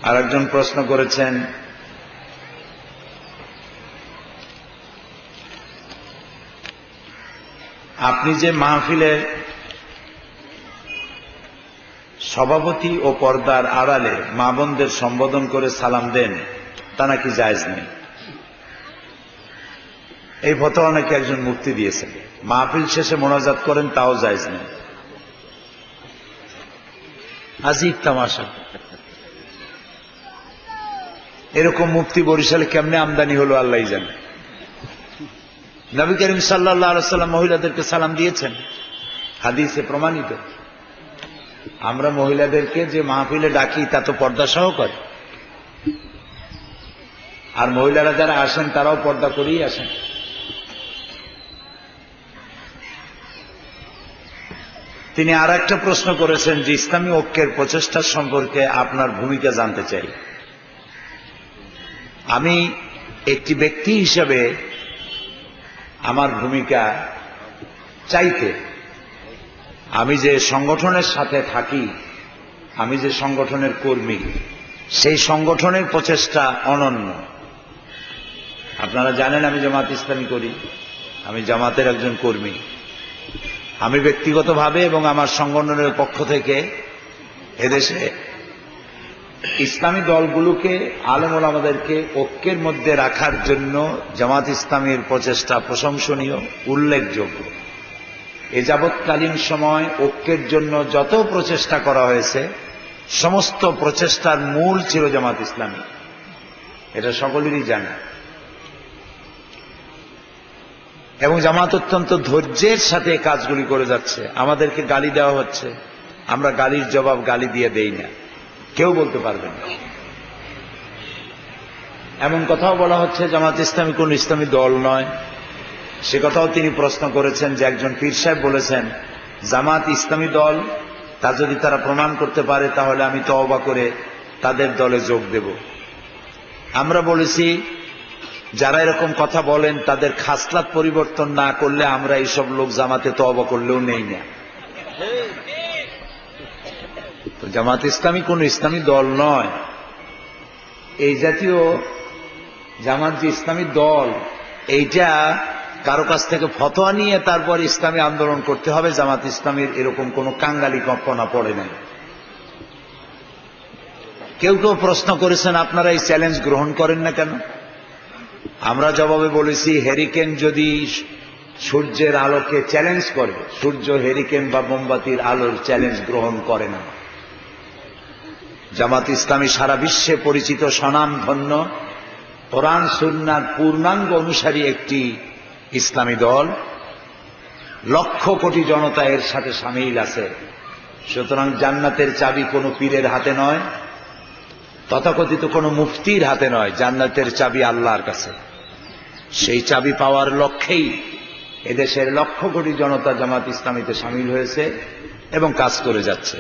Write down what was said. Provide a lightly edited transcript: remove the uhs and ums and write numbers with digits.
আরেকজন প্রশ্ন করেছেন, আপনি যে মাহফিলের সভাপতি ও পর্দার আড়ালে মা বোনদের সম্বোধন করে সালাম দেন, তা নাকি জায়েজ নেই। এই ফতোয়া নাকি একজন মুফতি দিয়েছেন। মাহফিল শেষে মোনাজাত করেন, তাও জায়েজ নেই। আজীব তামাশা। এরকম মুফতি বরিশালে কেমনে আমদানি হলো আল্লাহই জানে। নবী করিম সাল্লাল্লাহু আলাইহি ওয়াসাল্লাম মহিলাদেরকে সালাম দিয়েছেন, হাদিসে প্রমাণিত। আমরা মহিলাদেরকে যে মাহফিলে ডাকি তা তো পর্দা সহকারে, আর মহিলারা যারা আসেন তারাও পর্দা করেই আসেন। তিনি আর একটা প্রশ্ন করেছেন যে ইসলামী ঐক্যের প্রচেষ্টা সম্পর্কে আপনার ভূমিকা জানতে চাই। আমি একটি ব্যক্তি হিসেবে আমার ভূমিকা চাইতে, আমি যে সংগঠনের সাথে থাকি, আমি যে সংগঠনের কর্মী, সেই সংগঠনের প্রচেষ্টা অনন্য। আপনারা জানেন আমি জামাত ইসলামী করি, আমি জামাতের একজন কর্মী। আমি ব্যক্তিগতভাবে এবং আমার সংগঠনের পক্ষ থেকে এদেশে ইসলামী দলগুলোকে, আলেম ওলামাদেরকে ঐক্যের মধ্যে রাখার জন্য জামাত ইসলামীর প্রচেষ্টা প্রশংসনীয়, উল্লেখযোগ্য। এ যাবৎকালীন সময় ঐক্যের জন্য যত প্রচেষ্টা করা হয়েছে, সমস্ত প্রচেষ্টার মূল ছিল জামাত ইসলামী। এটা সকলেরই জানা। এবং জামাত অত্যন্ত ধৈর্যের সাথে কাজগুলি করে যাচ্ছে। আমাদেরকে গালি দেওয়া হচ্ছে, আমরা গালির জবাব গালি দিয়ে দেই না, কেউ বলতে পারবে না। এমন কথাও বলা হচ্ছে জামাত ইসলামী কোন ইসলামী দল নয়। সে কথাও তিনি প্রশ্ন করেছেন যে একজন পীর সাহেব বলেছেন জামাত ইসলামী দল, তা যদি তারা প্রমাণ করতে পারে তাহলে আমি তওবা করে তাদের দলে যোগ দেব। আমরা বলেছি যারা এরকম কথা বলেন তাদের খাসলাত পরিবর্তন না করলে আমরা এইসব লোক জামাতে তওবা করলেও নেই না। তো জামাত ইসলামী কোন ইসলামী দল নয়। এই জাতীয় জামাত যে ইসলামী দল, এইটা কারো কাছ থেকে ফতোয়া নিয়ে তারপর ইসলামী আন্দোলন করতে হবে, জামাত ইসলামীর এরকম কোন কাঙ্গালি কল্পনা পড়ে নাই। কেউ কেউ প্রশ্ন করেছেন আপনারা এই চ্যালেঞ্জ গ্রহণ করেন না কেন? আমরা জবাবে বলেছি, হেরিকেন যদি সূর্যের আলোকে চ্যালেঞ্জ করে, সূর্য হেরিকেন বা মোমবাতির আলোর চ্যালেঞ্জ গ্রহণ করে না। জামাত ইসলামী সারা বিশ্বে পরিচিত, স্বনামধন্য, কোরআন সুন্নাহর পূর্ণাঙ্গ অনুসারী একটি ইসলামী দল। লক্ষ কোটি জনতা এর সাথে সামিল আছে। সুতরাং জান্নাতের চাবি কোনো পীরের হাতে নয়, তথাকথিত কোনো মুফতির হাতে নয়। জান্নাতের চাবি আল্লাহর কাছে। সেই চাবি পাওয়ার লক্ষ্যেই এদেশের লক্ষ কোটি জনতা জামাত ইসলামীতে সামিল হয়েছে এবং কাজ করে যাচ্ছে।